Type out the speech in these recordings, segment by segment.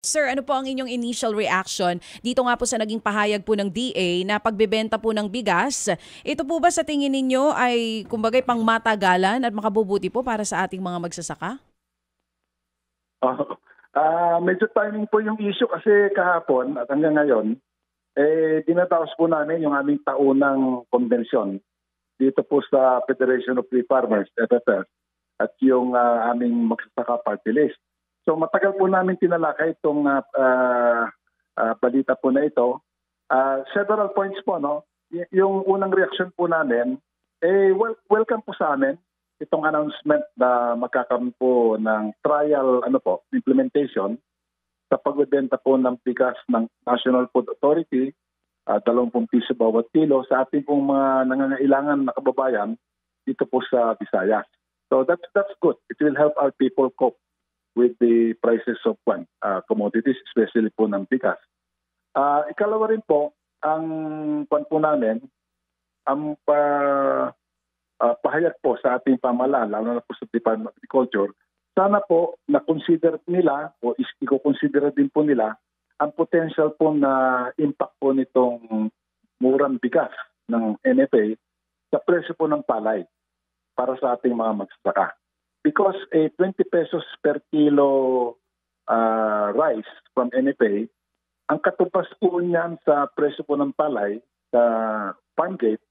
Sir, ano po ang inyong initial reaction dito nga po sa naging pahayag po ng DA na pagbebenta po ng bigas? Ito po ba sa tingin ninyo ay kumbagay pang matagalan at makabubuti po para sa ating mga magsasaka? Oh, medyo timing po yung issue kasi kahapon at hanggang ngayon, dinataos po namin yung aming taunang konbensyon dito po sa Federation of Free Farmers, FFF, at yung aming magsasaka party list. So matagal po namin tinalakay itong balita po na ito. Several points po, no? Yung unang reaction po namin, welcome po sa amin itong announcement na magkakaroon po ng trial implementation sa pagbebenta po ng bigas ng National Food Authority, 20 piso bawat kilo sa ating pong mga nangangailangan na kababayan dito po sa Visayas. So that's good. It will help our people cope with the prices of commodities, especially po ng bigas. Ikalawa rin po, ang po namin, ang pahayag po sa ating pamahalaan, lalo na po sa Department of Agriculture, sana po na-consider nila o i-consider din po nila ang potential po na impact po nitong murang bigas ng NFA sa presyo po ng palay para sa ating mga magsasaka. Because 20 pesos per kilo rice from NFA, ang katumbas po niyan sa presyo po ng palay sa farm gate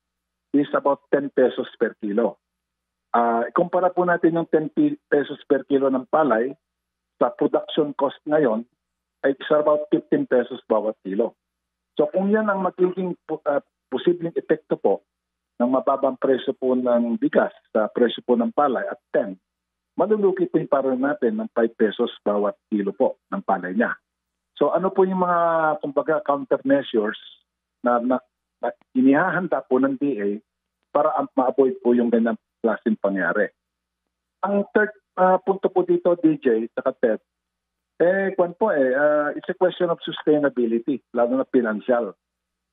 is about 10 pesos per kilo. Ikumpara po natin yung 10 pesos per kilo ng palay sa production cost ngayon ay about 15 pesos bawat kilo. So kung yan ang magiging posibleng epekto po ng mababang presyo po ng bigas sa presyo po ng palay at 10, malulugi po yung para natin ng 5 pesos bawat kilo po ng palay niya. So ano po yung mga kumbaga countermeasures na inihahanda po ng DA para ma-avoid po yung ganang klaseng pangyari. Ang third punto po dito, DJ, sa Ted, it's a question of sustainability, lalo na financial.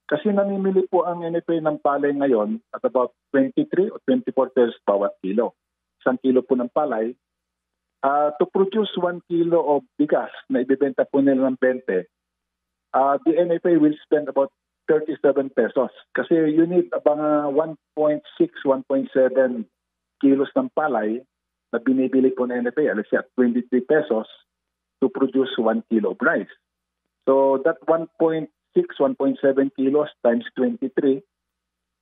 Kasi namimili po ang NFA ng palay ngayon at about 23 o 24 pesos bawat kilo. 1 kilo po ng palay. To produce 1 kilo of bigas na ibibenta po nila ng 20, the NFA will spend about 37 pesos. Kasi you need about 1.6, 1.7 kilos ng palay na binibili po ng NFA, let's say at 23 pesos to produce 1 kilo of rice. So that 1.6, 1.7 kilos times 23,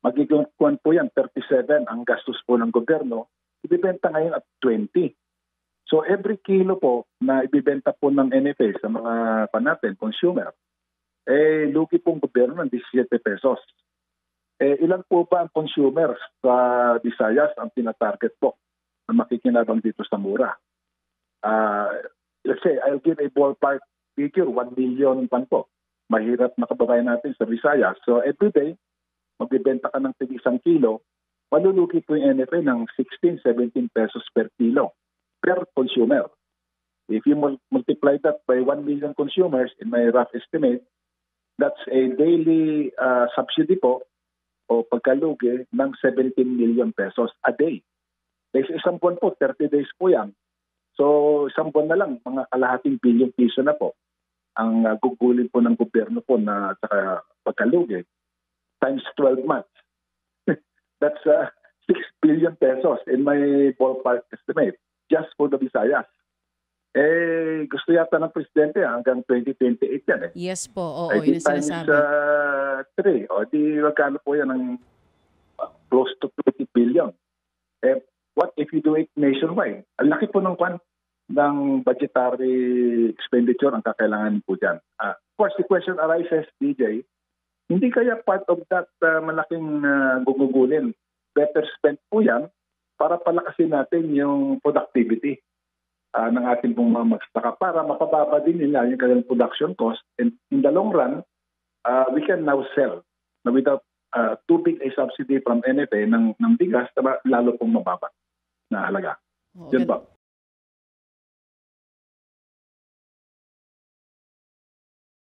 magiging kuwan po yan, 37 ang gastos po ng gobyerno, ibibenta ngayon at 20. So every kilo po na ibibenta po ng NFA sa mga consumer, lugi pong gobyerno ng 17 pesos. Ilan po ba ang consumers sa Visayas ang tinatarget po na makikinabang dito sa mura? Let's say, I'll give a ballpark figure, 1 million pan po. Mahirap na kababayan natin sa Visayas. So every day, magbibenta ka ng 1 kilo, malulugi po yung NFA ng 16, 17 pesos per kilo per consumer. If you multiply that by 1 million consumers, in my rough estimate, that's a daily subsidy po o pagkalugi ng 17 million pesos a day. Sa isang buwan po, 30 days po yan. So isang buwan na lang, mga kalahating bilyong piso na po ang gugulin po ng gobyerno po na saka pagkalugi times 12 months. That's 6 billion pesos in my ballpark estimate just for the Visayas. Gusto yata ng presidente hanggang 2028 yan . Yes po, oo, yun ang sinasabi. Times 3, di magkano po yan ng close to 20 billion. What if you do it nationwide? Ang laki po ng budgetary expenditure ang kakailangan po dyan. Of course, the question arises, DJ, hindi kaya part of that malaking gugugulin, better spent po yan para palakasin natin yung productivity ng ating pong mga magsasaka para mapababa din nila yung kanilang production cost, and in the long run, we can now sell na without too big a subsidy from NFA ng bigas, lalo pong mababa na halaga. Yun ba?